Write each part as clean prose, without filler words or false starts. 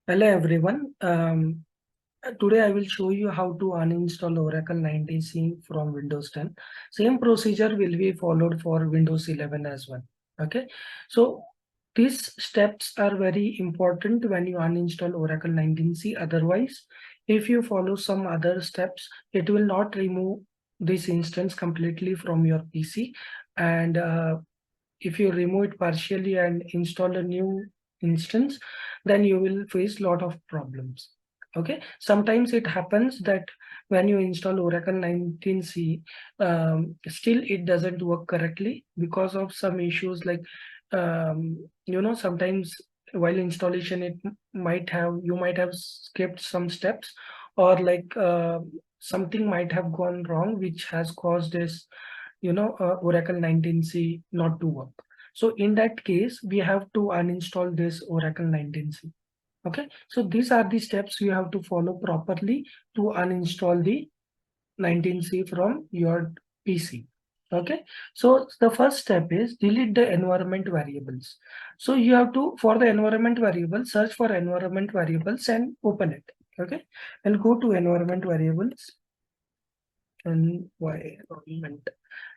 Hello everyone. Today I will show you how to uninstall Oracle 19c from Windows 10. Same procedure will be followed for Windows 11 as well. Okay. So these steps are very important when you uninstall Oracle 19c. Otherwise, if you follow some other steps, it will not remove this instance completely from your PC. And if you remove it partially and install a new instance, then you will face a lot of problems. Okay, sometimes it happens that when you install Oracle 19c, still it doesn't work correctly because of some issues like sometimes while installation you might have skipped some steps, or like something might have gone wrong which has caused this Oracle 19c not to work. So in that case, we have to uninstall this Oracle 19c. Okay, so these are the steps you have to follow properly to uninstall the 19c from your PC. Okay, so the first step is delete the environment variables. So you have to, for the environment variable, search for environment variables and open it. Okay, and go to environment variables. Environment.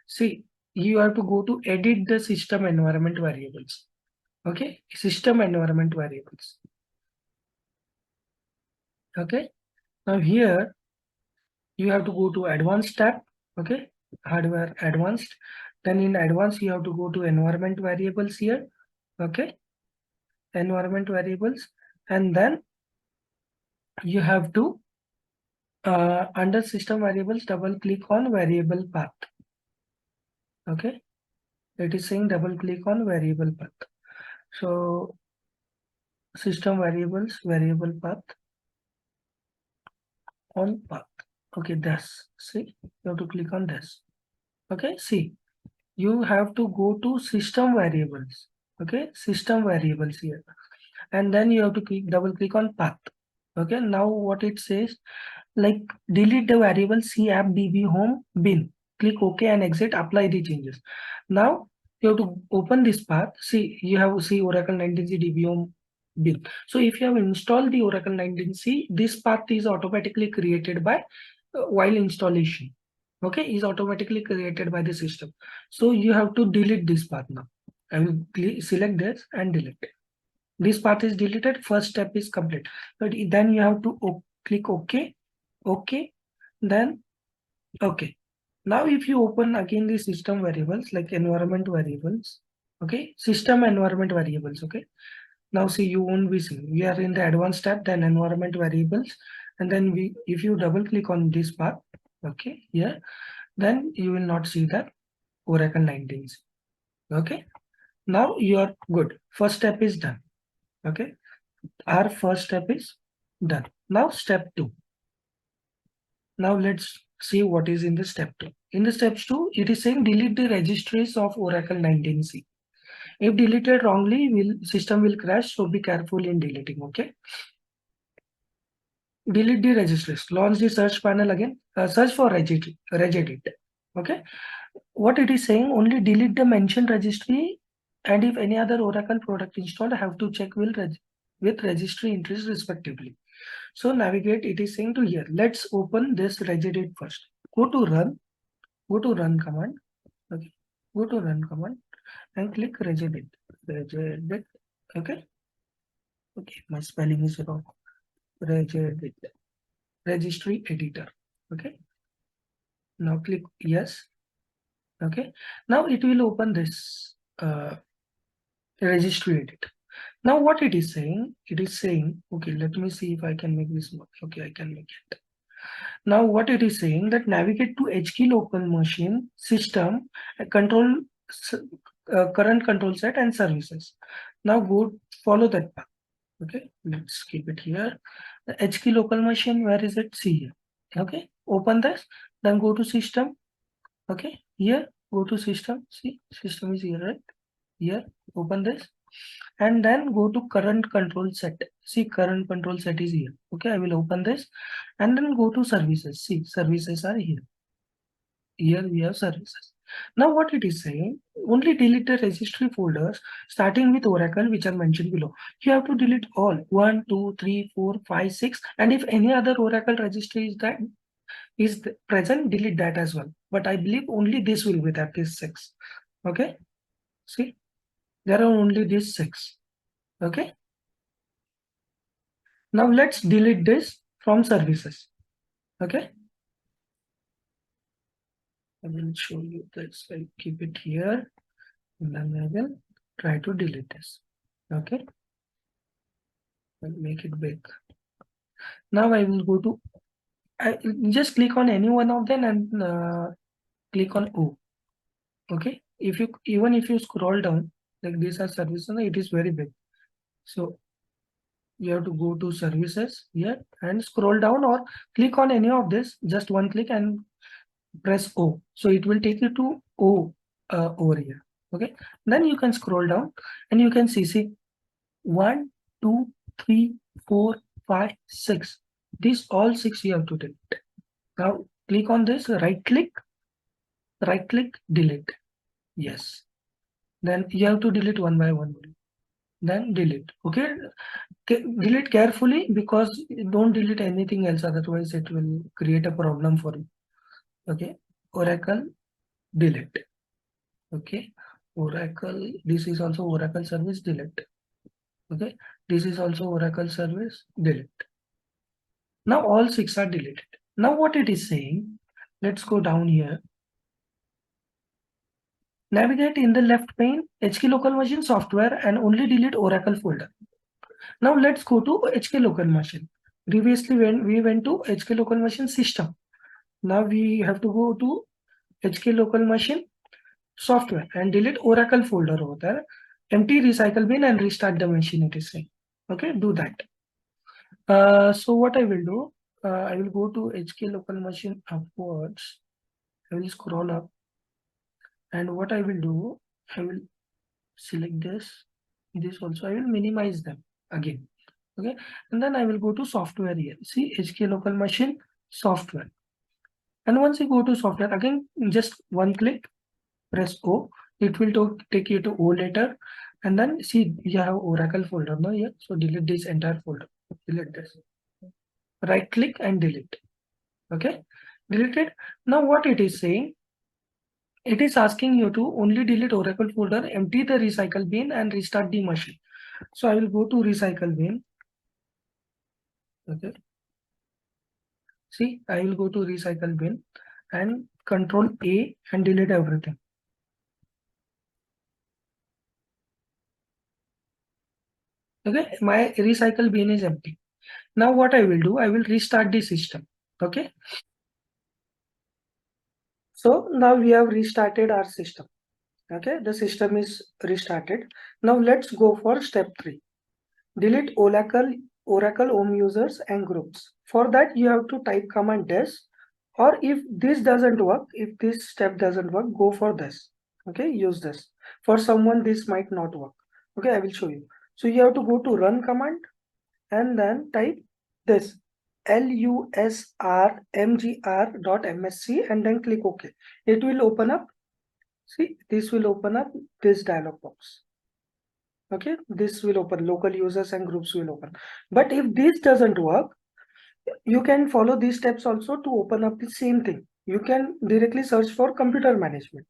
See, you have to go to edit the system environment variables. Okay, system environment variables. Okay, now here you have to go to advanced tab. Okay, hardware advanced. Then in advanced, you have to go to environment variables here. Okay, environment variables, and then you have to under system variables, double click on variable path. Okay, it is saying double click on variable path. So system variables, variable path on path. Okay, this. See, you have to click on this. Okay, see, you have to go to system variables. Okay, system variables here, and then you have to double click on path. Okay, now what it says, like delete the variable cappdb home bin. Click OK and exit. Apply the changes. Now you have to open this path. See, you have to see Oracle 19c db home bin. So if you have installed the Oracle 19c, this path is automatically created by while installation. Okay, is automatically created by the system. So you have to delete this path now. I will select this and delete it. This path is deleted. First step is complete. But then you have to click OK, OK, then OK. Now if you open again the system variables like environment variables, okay, system environment variables, okay. Now see, you won't be seeing. We are in the advanced tab, then environment variables, and then if you double click on this path, okay, here, then you will not see that Oracle 19c. Okay. Now you are good. First step is done. Okay. Our first step is done. Now step 2. Now let's see what is in the step 2. In the steps 2, it is saying delete the registries of Oracle 19c. If deleted wrongly, system will crash, so be careful in deleting. Okay. Delete the registries. Launch the search panel again. Search for regedit. Okay. What it is saying, only delete the mentioned registry, and if any other Oracle product installed, have to check with registry entries respectively. So navigate, it is saying to here. Let's open this regedit first. Go to run command. Okay. Go to run command and click regedit. Regedit. Okay. Okay. My spelling is wrong. Regedit. Registry editor. Okay. Now click yes. Okay. Now it will open this registry editor. Now what it is saying, okay, let me see if I can make this work. Okay, I can make it. Now what it is saying, that navigate to HKey local machine system, control current control set and services. Now go follow that path. Okay, let's keep it here. The HKey local machine, where is it? See here. Okay, open this, then go to system. Okay, here go to system. See, system is here, right? Here, open this, and then go to current control set. See, current control set is here. Okay, I will open this, and then go to services. See, services are here. Here we have services. Now what it is saying, only delete the registry folders starting with Oracle which are mentioned below. You have to delete all 1, 2, 3, 4, 5, 6, and if any other Oracle registry is present, delete that as well. But I believe only this will be that is 6. Okay, see, there are only these 6. Okay, now let's delete this from services. Okay, I will show you this. I'll keep it here and then I will try to delete this. Okay, I'll make it big. Now I will go to, just click on any one of them and click on O. Okay, if you even if you scroll down, like these are services, it is very big. So you have to go to services here and scroll down or click on any of this, just one click and press O. So it will take you to O over here. Okay, then you can scroll down and you can see 1, 2, 3, 4, 5, 6. These all 6 you have to delete. Now click on this, right click, delete. Yes. Then you have to delete one by one. Then delete. Okay. Delete carefully because don't delete anything else, otherwise it will create a problem for you. Okay. Oracle, delete. Okay. Oracle, this is also Oracle service, delete. Okay. This is also Oracle service, delete. Now all 6 are deleted. Now what it is saying, let's go down here. Navigate in the left pane, HK local machine software and only delete Oracle folder. Now let's go to HK local machine. Previously when we went to HK local machine system. Now we have to go to HK local machine software and delete Oracle folder over there. Empty recycle bin and restart the machine, it is saying. Okay, do that. So what I will do, I will go to HK local machine upwards. I will scroll up. And what I will do, I will select this also. I will minimize them again. Okay, and then I will go to software here. See, HK local machine software. And once you go to software, again, just one click, press O. It will take you to O later. And then see, you have Oracle folder now here. So delete this entire folder. Delete this. Right click and delete. Okay, deleted. Now what it is saying, it is asking you to only delete Oracle folder, empty the recycle bin and restart the machine. So I will go to recycle bin. Okay. See, I will go to recycle bin and control A and delete everything. Okay, my recycle bin is empty. Now what I will do, I will restart the system. Okay. So now we have restarted our system. Okay, the system is restarted. Now let's go for step 3. Delete Oracle home users and groups. For that, you have to type command des, or if this doesn't work, if this step doesn't work, go for this. Okay, use this. For someone, this might not work. Okay, I will show you. So you have to go to run command and then type this lusrmgr.msc and then click OK. It will open up. See, this will open up this dialog box. Okay, this will open, local users and groups will open. But if this doesn't work, you can follow these steps also to open up the same thing. You can directly search for computer management.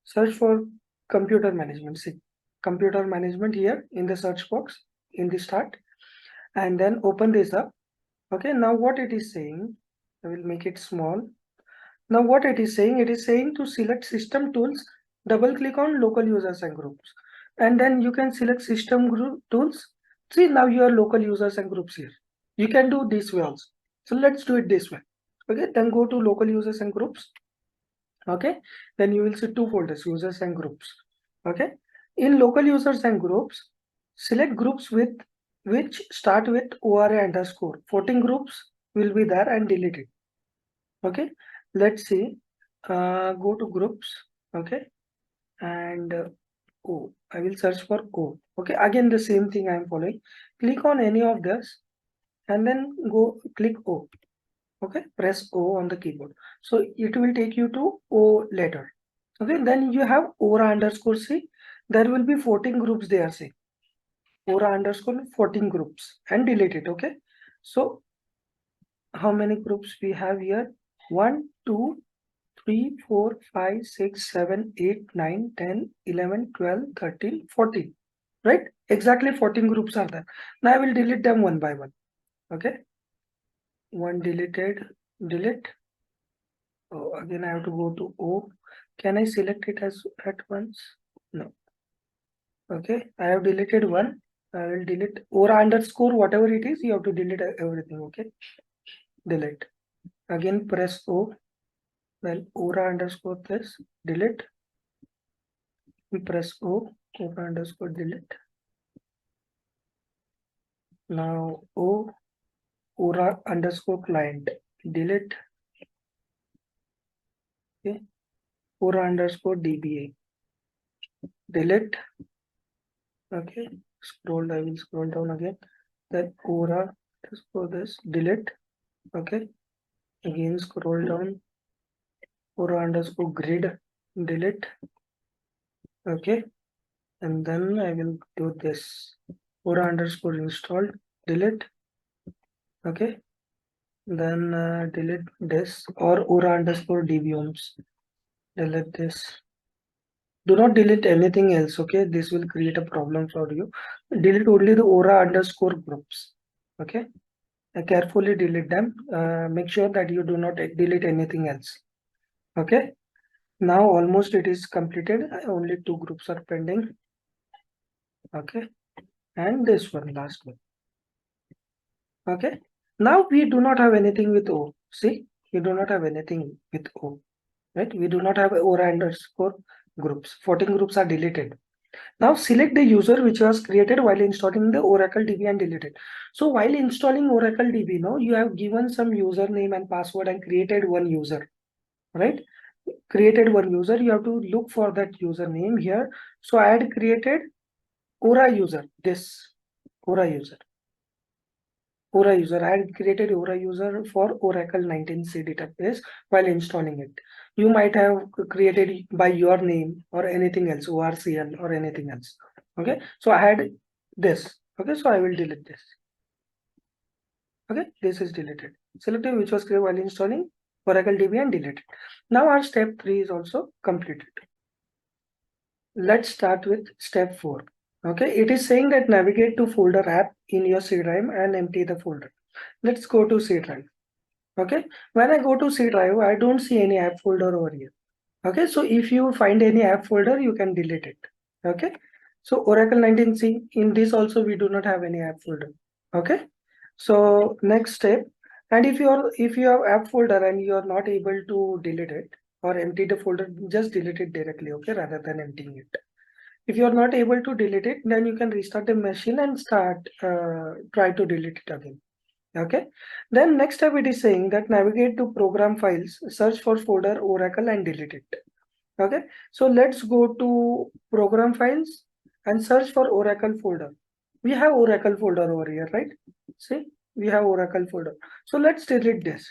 Search for computer management. See, computer management here in the search box in the start, and then open this up. Okay, now what it is saying, I will make it small. Now what it is saying to select system tools, double click on local users and groups. And then you can select system group tools. See, now your local users and groups here. You can do this way also. So let's do it this way. Okay, then go to local users and groups. Okay, then you will see 2 folders, users and groups. Okay, in local users and groups, select groups with which start with ORA underscore. 14 groups will be there and delete it. Okay, let's see. Go to groups. Okay, and O. I will search for O. Okay, again the same thing I am following. Click on any of this and then go click O. Okay, press O on the keyboard. So it will take you to O later. Okay, then you have aura underscore c. There will be 14 groups there, say. Aura underscore 14 groups and delete it. Okay. So how many groups we have here? 1, 2, 3, 4, 5, 6, 7, 8, 9, 10, 11, 12, 13, 14. Right? Exactly 14 groups are there. Now I will delete them one by one. Okay. One deleted, delete. Oh, again I have to go to O. Can I select it as at once? No. Okay. I have deleted one. I will delete aura underscore whatever it is. You have to delete everything. Okay. Delete. Again press O. Then aura underscore this. Delete. We press O. Aura underscore delete. Now O. Aura underscore client. Delete. Okay. Aura underscore DBA. Delete. Okay. Scroll. I will scroll down again. Then aura underscore this. Delete. Okay. Again scroll down. Aura underscore grid. Delete. Okay. And then I will do this. Aura underscore installed. Delete. Okay. Then delete this or aura underscore dboms. Delete this. Do not delete anything else. Okay. This will create a problem for you. Delete only the aura underscore groups. Okay. Carefully delete them. Make sure that you do not delete anything else. Okay. Now almost it is completed. Only 2 groups are pending. Okay. And this one, last one. Okay. Now we do not have anything with O. See, we do not have anything with O. Right? We do not have aura underscore groups. 14 groups are deleted. Now select the user which was created while installing the Oracle DB and deleted. So while installing Oracle DB, now you have given some username and password and created one user, right? Created one user. You have to look for that username here. So I had created Aura user. This Aura user. Aura user. I had created Aura user for Oracle 19c database while installing it. You might have created by your name or anything else, ORCL or anything else. Okay. So I had this. Okay. So I will delete this. Okay. This is deleted. Select which was created while installing Oracle DB and delete it. Now our step 3 is also completed. Let's start with step 4. Okay. It is saying that navigate to folder app in your C drive and empty the folder. Let's go to C drive. Okay. When I go to C drive, I don't see any app folder over here. Okay. So if you find any app folder, you can delete it. Okay. So Oracle 19c, in this also we do not have any app folder. Okay. So next step, and if you have app folder and you are not able to delete it or empty the folder, just delete it directly. Okay. Rather than emptying it. If you are not able to delete it, then you can restart the machine and try to delete it again. Okay. Then next step it is saying that navigate to program files, search for folder Oracle and delete it. Okay. So let's go to program files and search for Oracle folder. We have Oracle folder over here, right? See, we have Oracle folder. So let's delete this.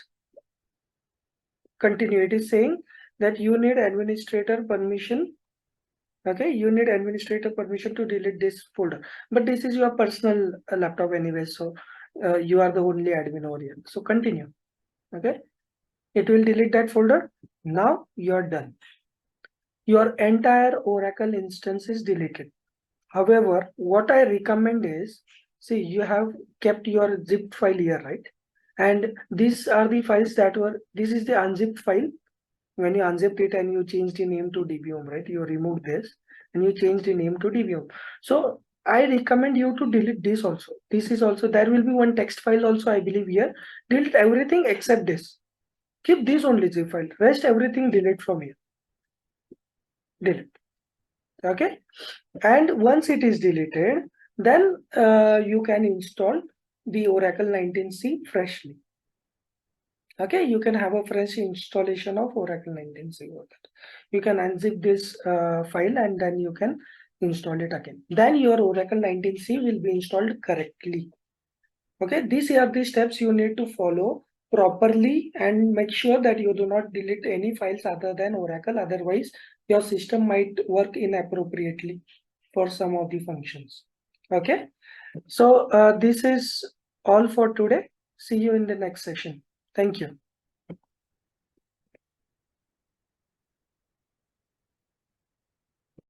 Continue. It is saying that you need administrator permission. Okay, you need administrator permission to delete this folder, but this is your personal laptop anyway, so you are the only admin over here. So continue. Okay, it will delete that folder. Now you're done. Your entire Oracle instance is deleted. However, what I recommend is, see, you have kept your zipped file here, right? And these are the files that were, this is the unzipped file. When you unzipped it and you changed the name to dbom, right? You removed this and you changed the name to dbom. So I recommend you to delete this also. This is also, there will be one text file also, I believe here. Delete everything except this. Keep this only zip file. Rest everything delete from here. Delete. Okay. And once it is deleted, then you can install the Oracle 19c freshly. Okay, you can have a fresh installation of Oracle 19c over that. You can unzip this file and then you can install it again. Then your Oracle 19c will be installed correctly. Okay, these are the steps you need to follow properly and make sure that you do not delete any files other than Oracle. Otherwise, your system might work inappropriately for some of the functions. Okay. So this is all for today. See you in the next session. Thank you.